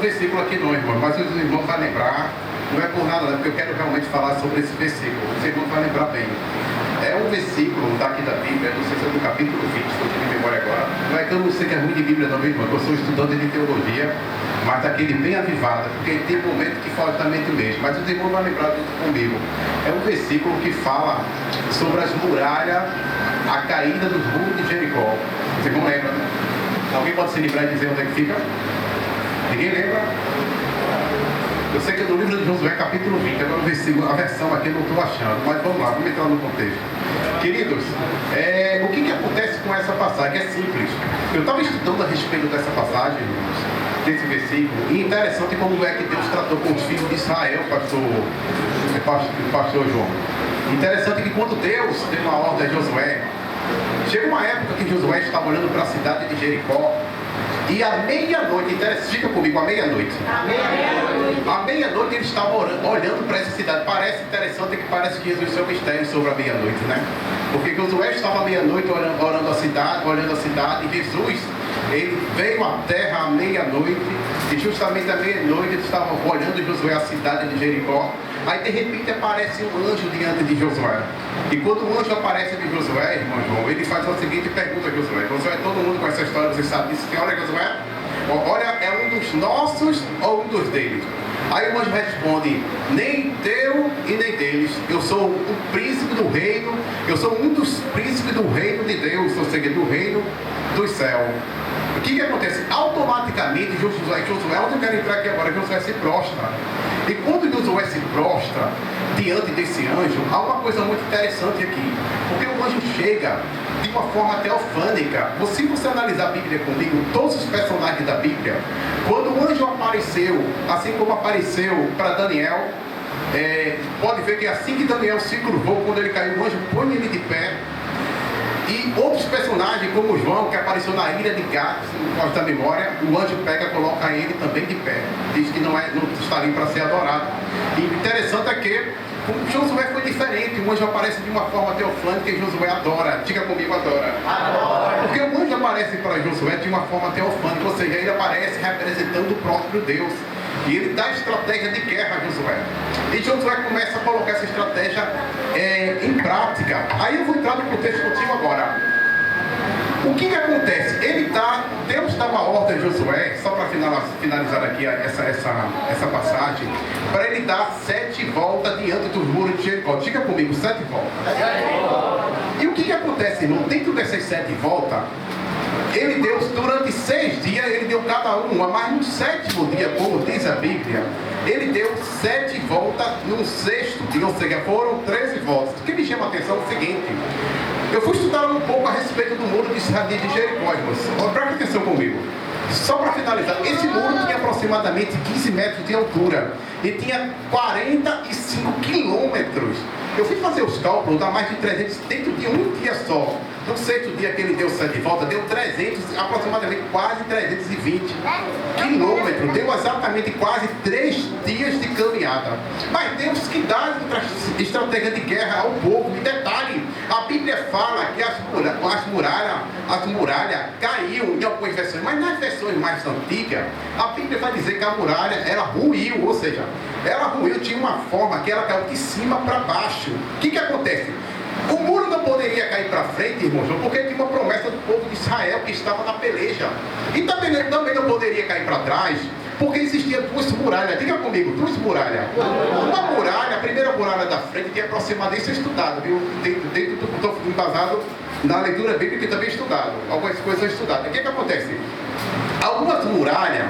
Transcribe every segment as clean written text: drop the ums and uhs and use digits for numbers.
versículo aqui não, irmão, mas os irmãos vão lembrar, não é por nada, não, porque eu quero realmente falar sobre esse versículo. Os irmãos vão lembrar bem. É um versículo daqui da Bíblia, não sei se é do capítulo 20, estou de memória agora. Não é que eu não sei que é ruim de Bíblia não, irmão, eu sou estudante de teologia, mas daquele bem avivado, porque tem momento que fala exatamente o mesmo. Mas os irmãos vão lembrar junto comigo. É um versículo que fala sobre as muralhas, a caída dos muros de Jericó. Os irmãos lembram? Alguém pode se lembrar e dizer onde é que fica? Ninguém lembra? Eu sei que é do livro de Josué, capítulo 20, agora o versículo, a versão aqui eu não estou achando, mas vamos lá, vamos entrar no contexto. Queridos, o que acontece com essa passagem? É simples. Eu estava estudando a respeito dessa passagem, irmãos, desse versículo, e interessante como é que Deus tratou com os filhos de Israel, pastor João. Interessante que quando Deus deu uma ordem a Josué, chega uma época que Josué estava olhando para a cidade de Jericó, e à meia-noite, fica comigo, à meia-noite. À meia-noite ele estava olhando para essa cidade. Parece interessante que parece que Jesus é um mistério sobre a meia-noite, né? Porque Josué estava à meia-noite olhando a cidade, e Jesus, ele veio à terra à meia-noite, e justamente à meia-noite ele estava olhando Josué a cidade de Jericó. Aí de repente aparece um anjo diante de Josué. E quando o anjo aparece de Josué, irmão João, ele faz a seguinte pergunta a Josué. Josué, todo mundo conhece essa história, você sabe disso. Olha, Josué, olha, é um dos nossos ou um dos deles? Aí o anjo responde, nem teu e nem deles. Eu sou o príncipe do reino, eu sou um dos príncipes do reino de Deus, ou seja, do reino do céu. O que acontece? Automaticamente, Josué, onde eu quero entrar aqui agora, Josué se prostra. E quando Josué se prostra diante desse anjo, há uma coisa muito interessante aqui. Porque o anjo chega de uma forma teofânica. Se você analisar a Bíblia comigo, todos os personagens da Bíblia, quando o anjo apareceu, assim como apareceu para Daniel, pode ver que assim que Daniel se curvou, quando ele caiu, o anjo põe ele de pé. E outros personagens, como João, que apareceu na ilha de Gato, no causa da memória, o anjo pega e coloca ele também de pé. Diz que não está ali para ser adorado. E interessante é que Josué foi diferente. O anjo aparece de uma forma teofânica e Josué adora. Diga comigo, adora. Adora. Porque o anjo aparece para Josué de uma forma teofânica, ou seja, ele aparece representando o próprio Deus. E ele dá estratégia de guerra a Josué. E Josué começa a colocar essa estratégia em prática. Aí eu vou entrar no contexto contigo agora. O que acontece? Deus dá uma ordem a Josué, só para finalizar aqui essa passagem, para ele dar 7 voltas diante dos muros de Jericó. Diga comigo, 7 voltas. E o que acontece, irmão? Dentro dessas 7 voltas, ele deu, durante 6 dias, ele deu cada uma, mas no 7º dia, como diz a Bíblia, ele deu 7 voltas no 6º dia, ou seja, foram 13 voltas. O que me chama a atenção é o seguinte, eu fui estudar um pouco a respeito do muro de Jericó, irmãos. Presta atenção comigo. Só para finalizar, esse muro tinha aproximadamente 15 metros de altura e tinha 45 quilômetros. Eu fui fazer os cálculos, dá mais de 300 dentro de um dia só. No 6º dia que ele deu 7 voltas, deu 300, aproximadamente quase 320 quilômetros. Deu exatamente quase 3 dias de caminhada. Mas Deus que dá estratégia de guerra ao povo. E detalhe, a Bíblia fala que as muralhas caíam em algumas versões, mas nas versões mais antigas, a Bíblia vai dizer que a muralha ela ruiu, ou seja, ela ruiu, tinha uma forma que ela caiu de cima para baixo. O que acontece? O muro não poderia cair para frente, irmãos, porque tinha uma promessa do povo de Israel que estava na peleja. E também não poderia cair para trás, porque existiam 2 muralhas. Diga comigo, 2 muralhas. Uma muralha, a primeira muralha da frente, que é aproximadamente, isso é estudado, viu? Dentro do estou embasado na leitura bíblica e também estudado. Algumas coisas estudadas. O que acontece? Algumas muralhas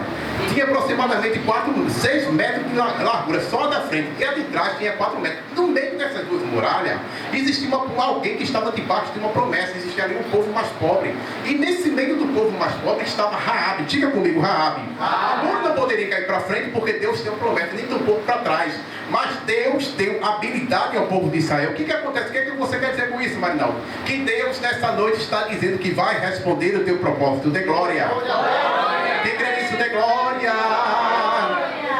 tinha aproximadamente 6 metros de largura, só a da frente, e a de trás tinha 4 metros. No meio dessas 2 muralhas, existia alguém que estava debaixo de uma promessa, existia ali um povo mais pobre. E nesse meio do povo mais pobre estava Raabe. Diga comigo, Raabe. O muro não poderia cair para frente porque Deus tem uma promessa, nem tão pouco para trás. Mas Deus deu habilidade ao povo de Israel. O que acontece? O que você quer dizer com isso, Marinaldo? Que Deus nessa noite está dizendo que vai responder o teu propósito. Dê glória. Quem crê nisso, dê glória.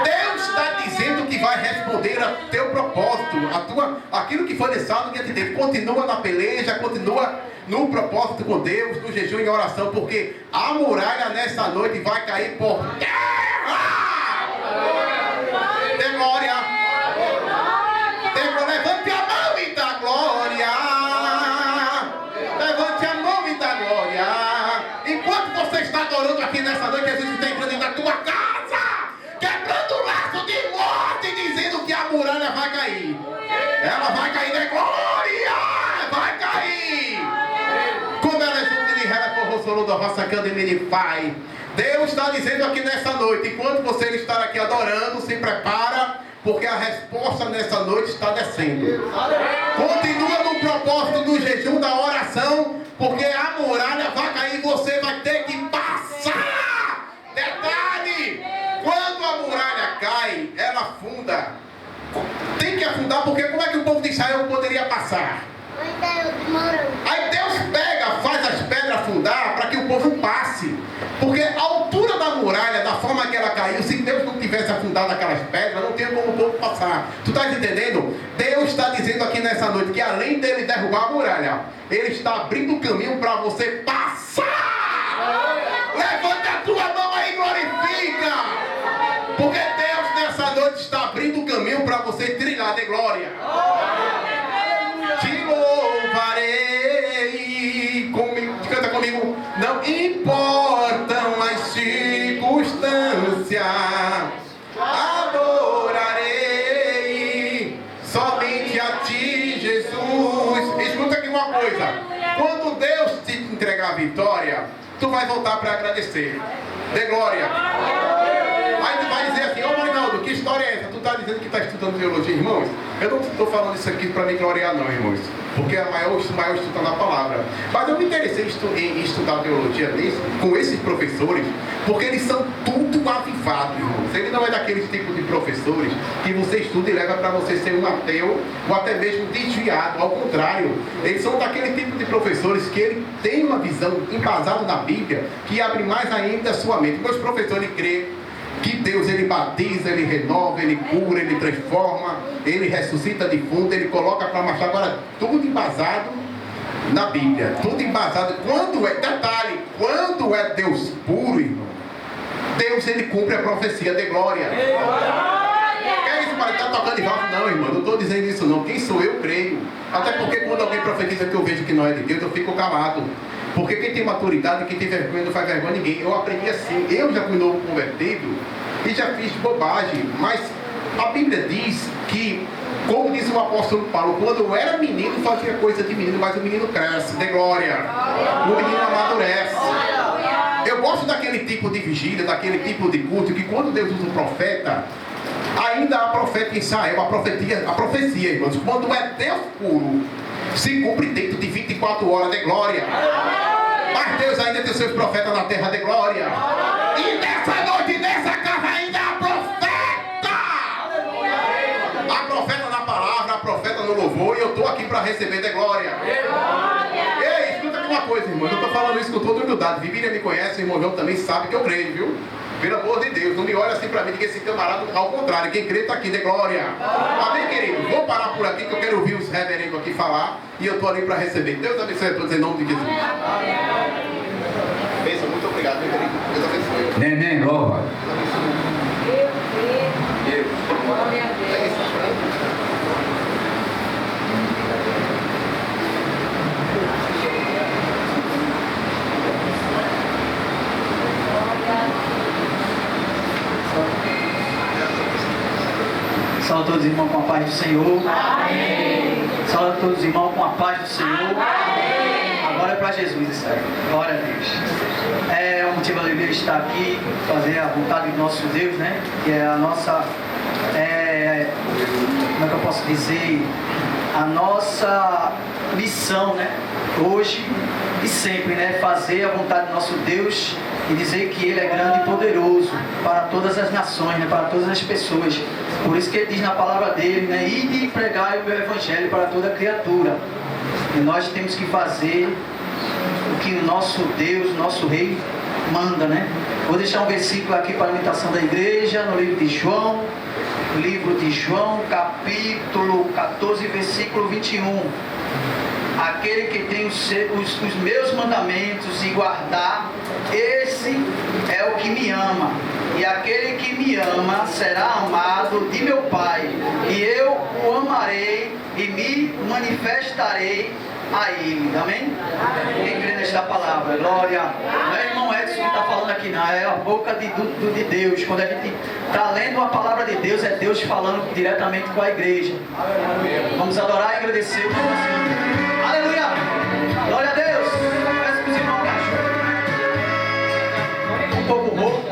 Deus está dizendo que vai responder ao teu propósito, aquilo que foi lançado diante dele. Continua na peleja, continua no propósito com Deus, no jejum e oração, porque a muralha nessa noite vai cair por terra. está adorando aqui nessa noite, Jesus está entrando na tua casa, quebrando o laço de morte, dizendo que a muralha vai cair. Ela vai cair de glória, vai cair. Como ela é Deus está dizendo aqui nessa noite, enquanto você estar aqui adorando, se prepara, porque a resposta nessa noite está descendo. Continua no propósito do jejum, da oração, porque a muralha vai cair, você vai ter que passar. Detalhe, quando a muralha cai, ela afunda. Tem que afundar, porque como é que o povo de Israel poderia passar? Aí Deus pega, faz as pedras afundar para que o povo passe. Porque a altura da muralha, da forma que ela caiu, se Deus não tivesse afundado aquelas pedras, não tinha como o povo passar. Tu estás entendendo? Deus está dizendo aqui nessa noite que além dele derrubar a muralha, Ele está abrindo o caminho para você passar. Levanta a tua mão aí e glorifica. Porque Deus nessa noite está abrindo o caminho para você trilhar de glória. Te louvarei, canta comigo. Não importam as circunstâncias, adorarei somente a ti, Jesus. Escuta aqui uma coisa: quando Deus te entregar a vitória, tu vai voltar para agradecer. Dê glória. Aí tu vai dizer assim: ô Marinaldo, que história é essa? Tu está dizendo que está estudando teologia, irmãos? Eu não estou falando isso aqui para me gloriar não, irmãos, porque é maior estudo na palavra. Mas eu me interessei em estudar teologia com esses professores, porque eles são tudo avivados, irmãos. Ele não é daqueles tipos de professores que você estuda e leva para você ser um ateu, ou até mesmo desviado. Ao contrário, eles são daquele tipo de professores que ele tem uma visão embasada na Bíblia, que abre mais ainda a sua mente. Meus professores creem que Deus, Ele batiza, Ele renova, Ele cura, Ele transforma, Ele ressuscita defunto, Ele coloca para marchar. Agora, tudo embasado na Bíblia, tudo embasado. Quando é, detalhe, quando é Deus puro, irmão, Deus, Ele cumpre a profecia de glória. É isso, para estar tocando de volta? Não, irmão, não estou dizendo isso não. Quem sou eu, creio. Até porque quando alguém profetiza que eu vejo que não é de Deus, eu fico calado. Porque quem tem maturidade, quem tem vergonha, não faz vergonha a ninguém. Eu aprendi assim. Eu já fui novo convertido e já fiz bobagem. Mas a Bíblia diz que, como diz o apóstolo Paulo, quando eu era menino, fazia coisa de menino, mas o menino cresce, de glória. O menino amadurece. Eu gosto daquele tipo de vigília, daquele tipo de culto, que quando Deus usa o profeta, ainda há profeta em Israel, a profecia, irmãos. Quando é Deus puro, se cumpre dentro de 24 horas de glória. Mas Deus ainda tem seus profetas na terra de glória. E nessa noite, nessa casa ainda há profeta. A profeta na palavra, a profeta no louvor. E eu estou aqui para receber de glória. Ei, escuta aqui uma coisa, irmão. Eu estou falando isso com toda humildade. Vivília me conhece, o irmão João também sabe que eu creio, viu? Pelo amor de Deus, não me olha assim pra mim, diga esse camarada, ao contrário, quem crê está aqui, de glória. Amém, querido? Vou parar por aqui, que eu quero ouvir os reverendos aqui falar, e eu estou ali para receber. Deus abençoe a todos em nome de Jesus. Bênção, muito obrigado, meu querido. Deus abençoe. Neném, louva. Salve a todos os irmãos com a paz do Senhor. Amém. Salve a todos os irmãos com a paz do Senhor. Amém. Agora é para Jesus isso aí. Glória a Deus. É um motivo de alegria estar aqui, fazer a vontade do nosso Deus, né? Que é a nossa, como é que eu posso dizer? A nossa missão, né? Hoje e sempre, né? Fazer a vontade do nosso Deus e dizer que Ele é grande e poderoso para todas as nações, né? Para todas as pessoas. Por isso que Ele diz na palavra dele, né? Ide e pregai o meu evangelho para toda criatura. E nós temos que fazer o que o nosso Deus, o nosso Rei manda, né? Vou deixar um versículo aqui para a imitação da igreja, no livro de João, capítulo 14, versículo 21. Aquele que tem os meus mandamentos e guardar, esse é o que me ama. E aquele que me ama será amado de meu Pai. E eu o amarei e me manifestarei a Ele. Amém? Quem crê nesta palavra? Glória. Não é irmão Edson que está falando. falando aqui, não, é a boca de Deus. Quando a gente está lendo a palavra de Deus, é Deus falando diretamente com a igreja. Vamos adorar e agradecer por você. Aleluia! Glória a Deus! Peço para os irmãos baixos. Um pouco rouco.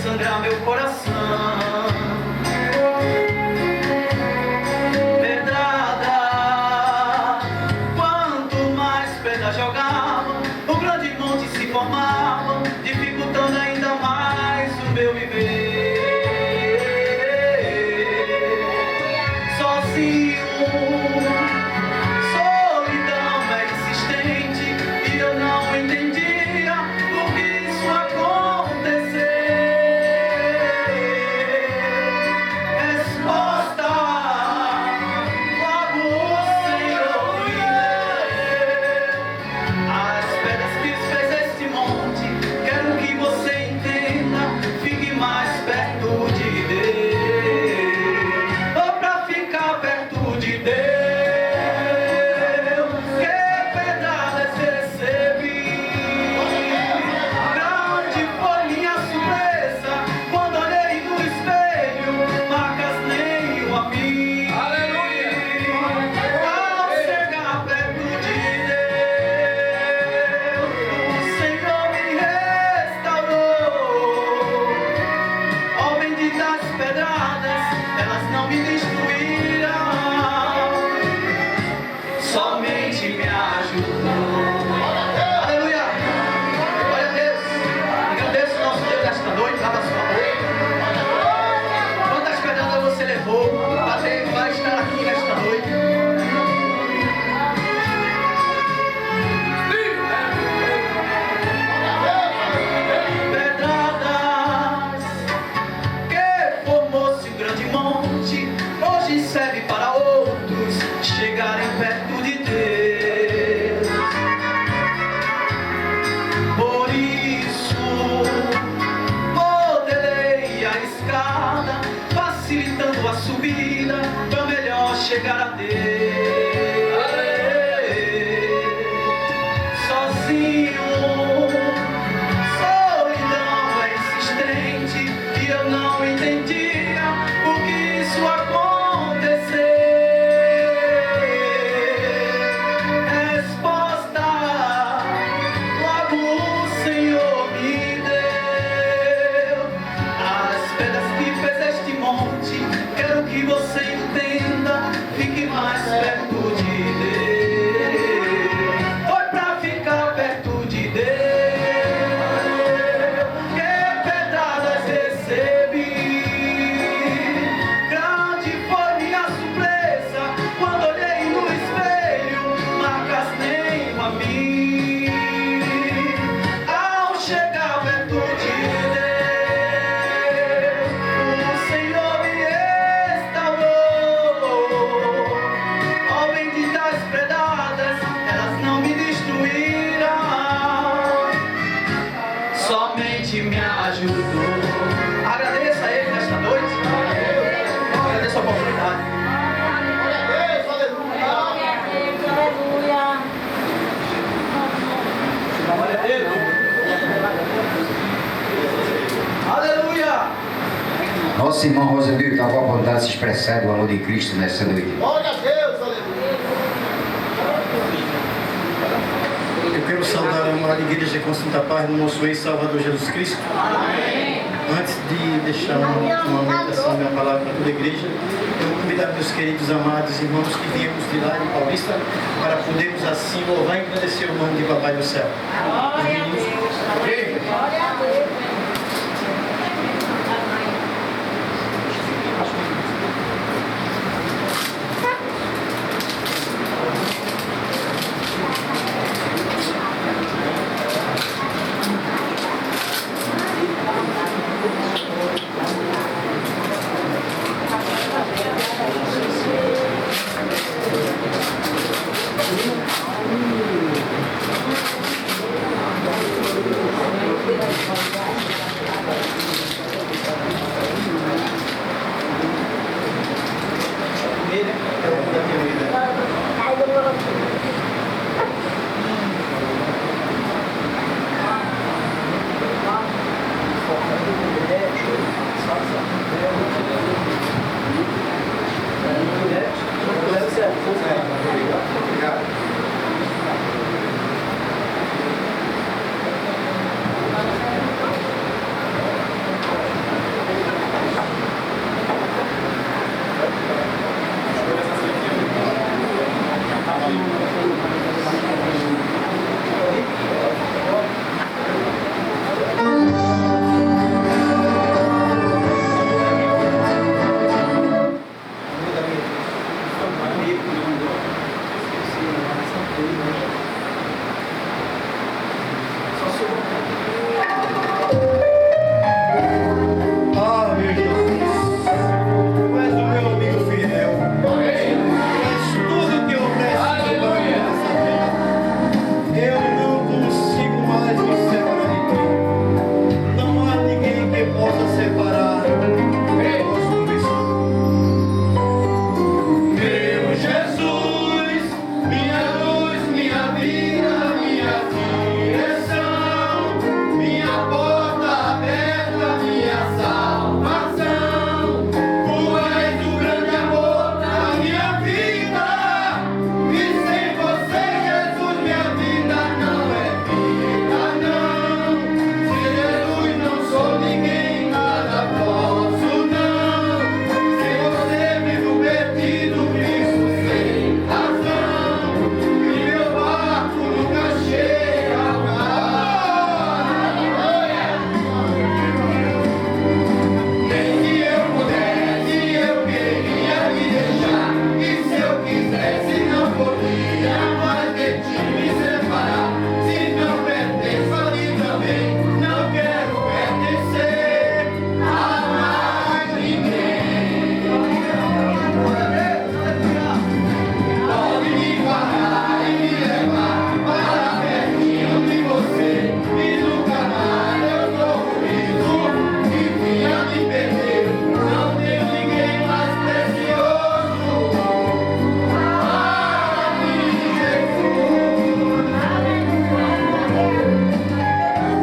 Sangrar meu coração, pedrada. Quanto mais pedra jogava, o grande monte se formava, dificultando ainda mais o meu viver. Sozinho, solidão é insistente, e eu não entendia por que isso aconteceu. Chegarem perto de Deus. Por isso modelei a escada, facilitando a subida, pra melhor chegar a Deus. Sozinho, solidão é insistente, e eu não entendia por que isso aconteceu. Quero que você entenda, fique mais perto de Deus. Foi pra ficar perto de Deus que pedradas recebi. Grande foi minha surpresa quando olhei no espelho, marcas nenhuma a mim. Ao chegar perto de Deus, me ajudou. Agradeça a Ele nesta noite. Agradeça a oportunidade. Glória a Deus. Aleluia. Nosso irmão Rosemiro está com a vontade de se expressar do amor de Cristo nessa noite. Glória a Deus. Eu quero saudar a amada igreja com santa paz no nosso ex-salvador Jesus Cristo. Amém. Antes de deixar uma meditação, minha palavra para toda a igreja, eu vou convidar meus queridos amados irmãos que viemos de lá de Paulista para podermos assim louvar e agradecer o nome de Papai do Céu. Glória a Deus. Glória a Deus. Ah, meu Jesus, tu és o meu amigo fiel. Tu és tudo que eu preciso para nessa vida. Eu não consigo mais me separar de ti. Não há ninguém que possa separar. Meu Jesus, minha luz, minha vida, minha direção, minha porta aberta, minha salvação. Tu és o grande amor da minha vida, e sem você, Jesus, minha vida não é vida, não. Sem Jesus não sou ninguém, nada posso, não. Sem você vivo perdido, vivo sem razão, e meu barco nunca chega ao mar. Nem que eu pudesse, eu queria me deixar, e se eu quisesse não podia mais de ti me separar. Se não pertenço ali também, não quero pertencer a mais ninguém. Pode me guardar e me levar para pertinho de você, e nunca mais eu corro risco de vir a me perder. Não tenho ninguém mais precioso para mim, Jesus.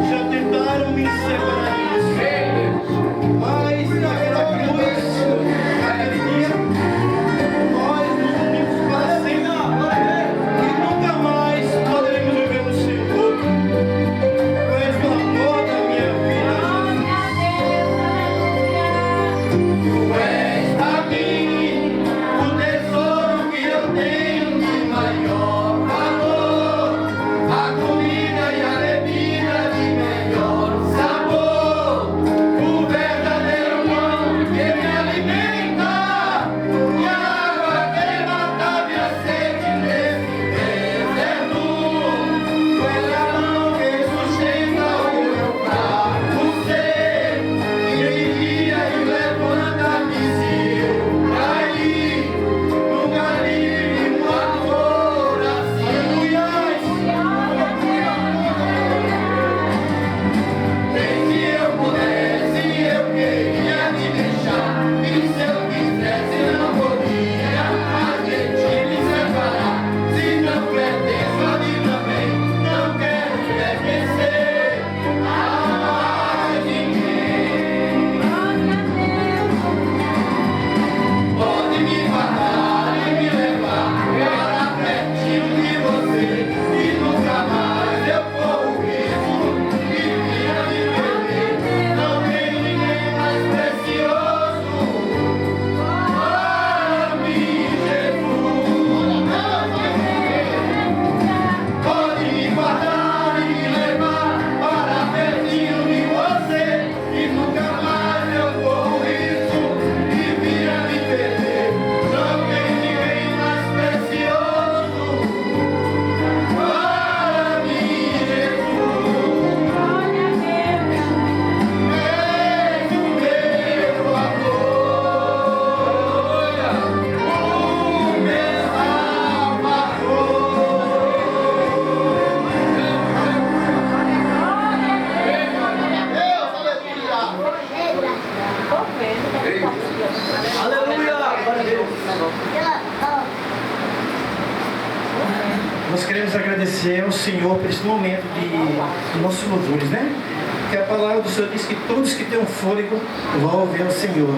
Já tentaram me separar de você, mas naquela cruz, naquele dia, nós nos unimos para sempre e nunca mais poderemos viver no Senhor. Tu és o amor da minha vida, Tu és a mim o tesouro que eu tenho de maior valor, a comida e a bebida de melhor sabor, o verdadeiro pão que me alimenta, e a água que mata minha sede nesse deserto. Tu és a mão que sustenta o meu fraco ser, e me guia e levanta-me se eu cair. Nunca livre um amor assim. Nem que eu pudesse, eu queria me deixar, e se eu quisesse não podia mais de ti me separar. Se não pertenço a mim também, não quero pertencer a mais ninguém. Pode me guardar e me levar para pertinho de você, e nunca mais eu corro risco de vir a me perder. Não tenho ninguém mais precioso para mim, Jesus. Pode me guardar e me levar para pertinho de você, e nunca mais eu corro risco de vir a me perder. Não tem ninguém mais precioso para mim, Jesus. És o meu amor, o meu Aleluia! Glória a Deus. Nós queremos agradecer ao Senhor por esse momento de nossos louvores, né? Que a palavra do Senhor diz que todos que têm um fôlego vão ouvir ao Senhor.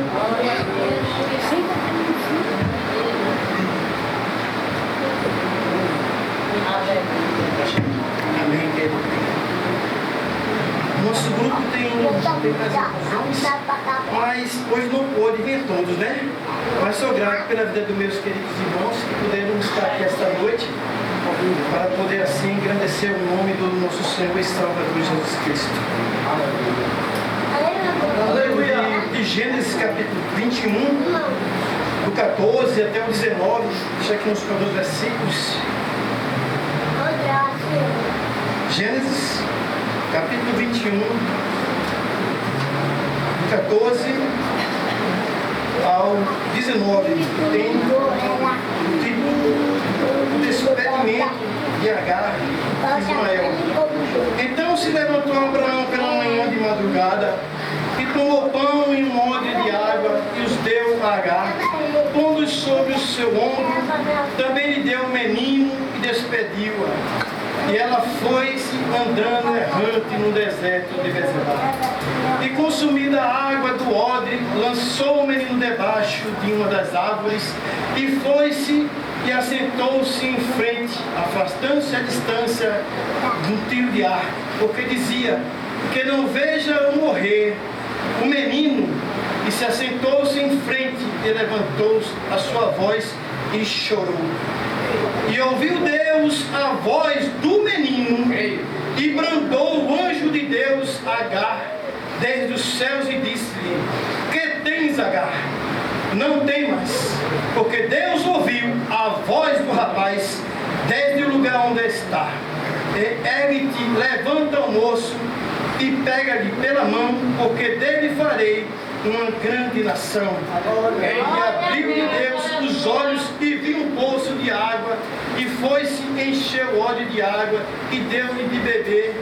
Amém, querido. Nosso grupo tem mais alguns, mas hoje não pôde vir todos, né? Mas sou grato pela vida dos meus queridos irmãos que puderam estar aqui esta noite para poder assim engrandecer o nome do nosso Senhor e Salvador Jesus Cristo. Aleluia! De Gênesis capítulo 21, do 14 até o 19, deixa aqui uns 14 versículos. capítulo 21, 14 ao 19, tem o despedimento de Agar e Ismael. Então se levantou Abraão pela manhã de madrugada e tomou pão e um odre de água e os deu a Agar, pondo-os sobre o seu ombro. Também lhe deu um menino e despediu-a. E ela foi-se andando errante no deserto de Berseba. E consumida a água do odre, lançou o menino debaixo de uma das árvores e foi-se e assentou-se em frente, afastando-se à distância de um tiro de arco, porque dizia: que não veja eu morrer. O menino, e se assentou-se em frente e levantou a sua voz e chorou. E ouviu Deus a voz do menino e brandou o anjo de Deus a Agar desde os céus e disse-lhe: que tens, Agar? Não temas, porque Deus ouviu a voz do rapaz desde o lugar onde está. Ergue-te, levanta o moço e pega-lhe pela mão, porque dele farei uma grande nação. E abriu-lhe Deus os olhos e viu um poço de água, e foi-se, encheu o odre de água e deu-lhe de beber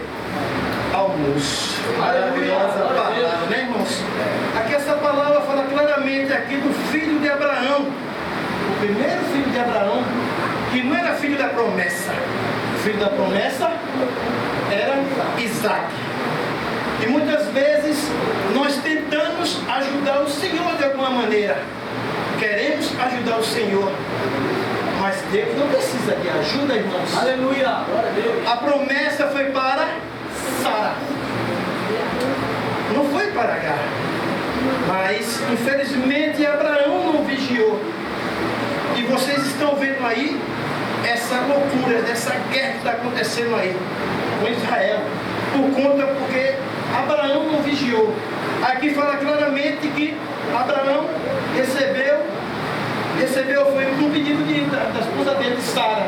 ao moço. Maravilhosa palavra, né, irmãos? Aqui essa palavra fala claramente aqui do filho de Abraão, o primeiro filho de Abraão, que não era filho da promessa. O filho da promessa era Isaac. E muitas vezes nós tentamos ajudar o Senhor de alguma maneira. Queremos ajudar o Senhor. Mas Deus não precisa de ajuda, irmãos. Aleluia! Glória a Deus! A promessa foi para Sara. Não foi para Agar. Mas, infelizmente, Abraão não vigiou. E vocês estão vendo aí essa loucura, essa guerra que está acontecendo aí com Israel. Porque Abraão não vigiou. Aqui fala claramente que Abraão recebeu foi um pedido da esposa dele, Sara.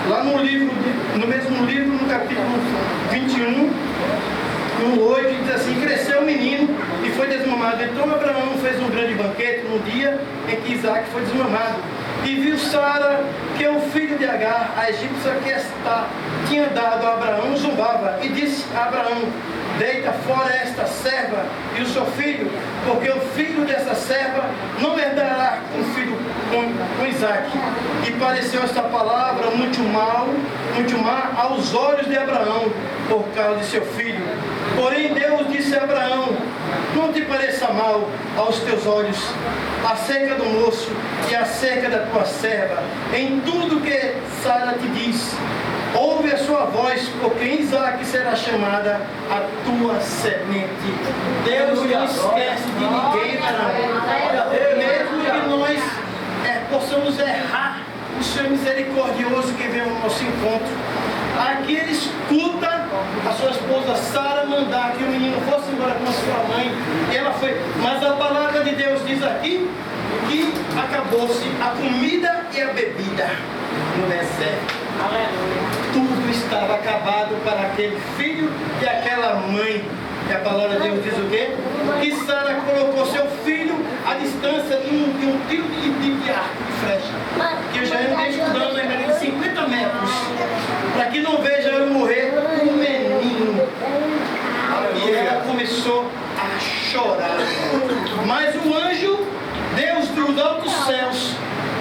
Lá no mesmo livro, no capítulo 21, no 8, diz assim: cresceu o menino e foi desmamado. Então Abraão fez um grande banquete no dia em que Isaac foi desmamado. E viu Sara que o filho de Agar, a egípcia que tinha dado a Abraão, zombava. E disse a Abraão: deita fora esta serva e o seu filho, porque o filho dessa serva não herdará com Isaac. E pareceu esta palavra muito má aos olhos de Abraão, por causa de seu filho. Porém Deus disse a Abraão: não te pareça mal aos teus olhos acerca do moço e acerca da tua serva, em tudo que Sara te diz. Ouve a sua voz, porque em Isaac será chamada a tua semente. Deus não esquece de ninguém, mesmo que nós possamos errar, o Senhor misericordioso que vem ao nosso encontro. Aqui ele escuta a sua esposa Sara mandar que o menino fosse embora com a sua mãe, e ela foi. Mas a palavra de Deus diz aqui que acabou-se a comida e a bebida no deserto. Tudo estava acabado para aquele filho e aquela mãe. E a palavra de Deus diz o quê? Que Sara colocou seu filho à distância de um tiro de arco, de flecha. Que eu já andei estudando em 50 metros. Para que não veja eu morrer um menino. E ela começou a chorar. Mas o anjo, Deus dos altos céus,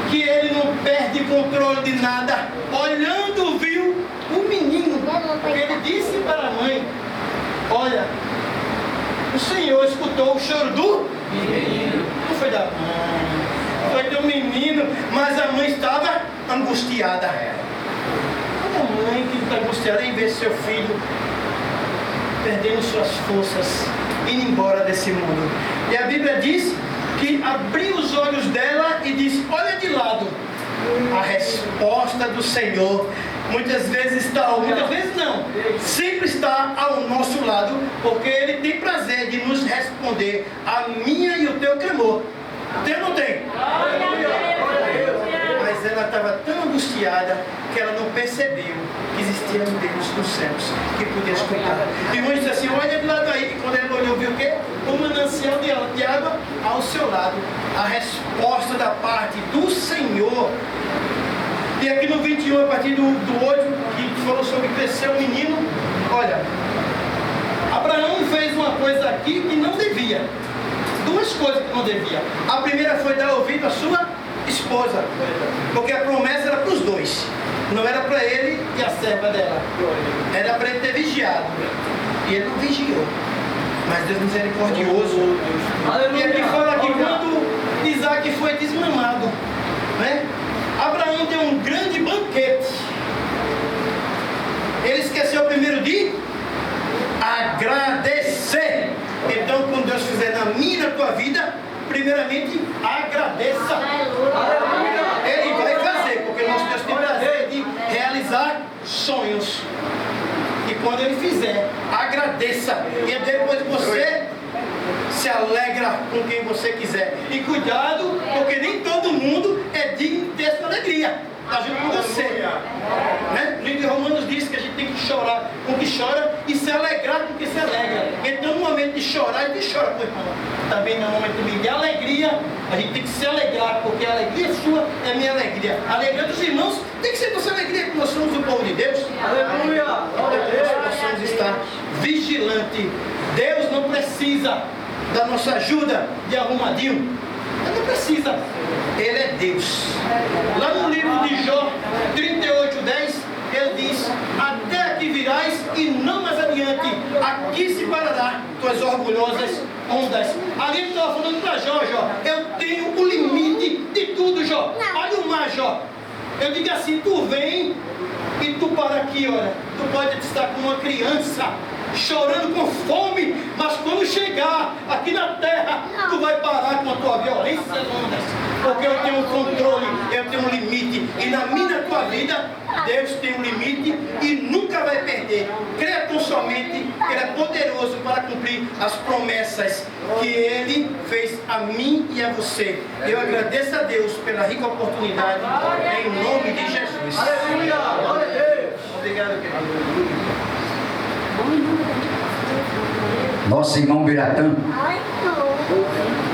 que ele não perde controle de nada, olhando viu o menino. Ele disse para a mãe: olha, o Senhor escutou o choro do menino. Não foi da mãe, foi do menino. Mas a mãe estava angustiada. Toda mãe que está angustiada em ver seu filho perdendo suas forças, indo embora desse mundo. E a Bíblia diz que abriu os olhos dela e disse: olha de lado. A resposta do Senhor muitas vezes não, sempre está ao nosso lado, porque Ele tem prazer de nos responder a minha e o teu clamor. Tem ou não tem? Mas ela estava tão angustiada que ela não percebeu que existia um Deus nos céus que podia escutar. E o anjo disse assim, olha do lado aí. E quando ela olhou, viu o quê? Um manancial de água ao seu lado. A resposta da parte do Senhor. E aqui no 21, a partir do 8, que falou sobre crescer o menino, olha, Abraão fez uma coisa aqui que não devia. Duas coisas que não devia. A primeira foi dar ouvido à sua esposa, porque a promessa era para os dois. Não era para ele e a serva dela. Era para ele ter vigiado. E ele não vigiou. Mas Deus misericordioso. E aqui fala que quando Isaac foi desmamado, né? Abraão deu um grande banquete. Ele esqueceu primeiro de agradecer. Então, quando Deus fizer na minha e na tua vida, primeiramente agradeça. Ele vai fazer, porque nosso Deus tem prazer de realizar sonhos. E quando Ele fizer, agradeça. E depois você se alegra com quem você quiser. E cuidado, porque nem todo mundo é digno de ter essa alegria. Está junto com você. Né? O livro de Romanos diz que a gente tem que chorar com o que chora e se alegrar com o que se alegra. Então, no momento de chorar, a gente chora com o irmão. Também no momento de alegria, a gente tem que se alegrar, porque a alegria sua é minha alegria. A alegria dos irmãos tem que ser nossa alegria, porque nós somos o povo de Deus. Aleluia! Nós precisamos estar vigilante. Deus não precisa da nossa ajuda de arrumadinho. Ele não precisa. Ele é Deus. Lá no livro de Jó 38:10, ele diz: até aqui virás e não mais adiante, aqui se parará tuas orgulhosas ondas. Ali ele estava falando para Jó, eu tenho o limite de tudo, Jó. Olha o mar, Jó. Eu digo assim, tu vem e tu para aqui, olha. Tu pode estar com uma criança chorando com fome, mas quando chegar aqui na terra, tu vai parar com a tua violência, ondas. Porque eu tenho um controle, eu tenho um limite. E na minha tua vida, Deus tem um limite e nunca vai perder. Creia tão somente que Ele é poderoso para cumprir as promessas que Ele fez a mim e a você. Eu agradeço a Deus pela rica oportunidade, em nome de Jesus. Aleluia! Glória a Deus! Obrigado, querido. Nosso irmão Biratã. Ai, não.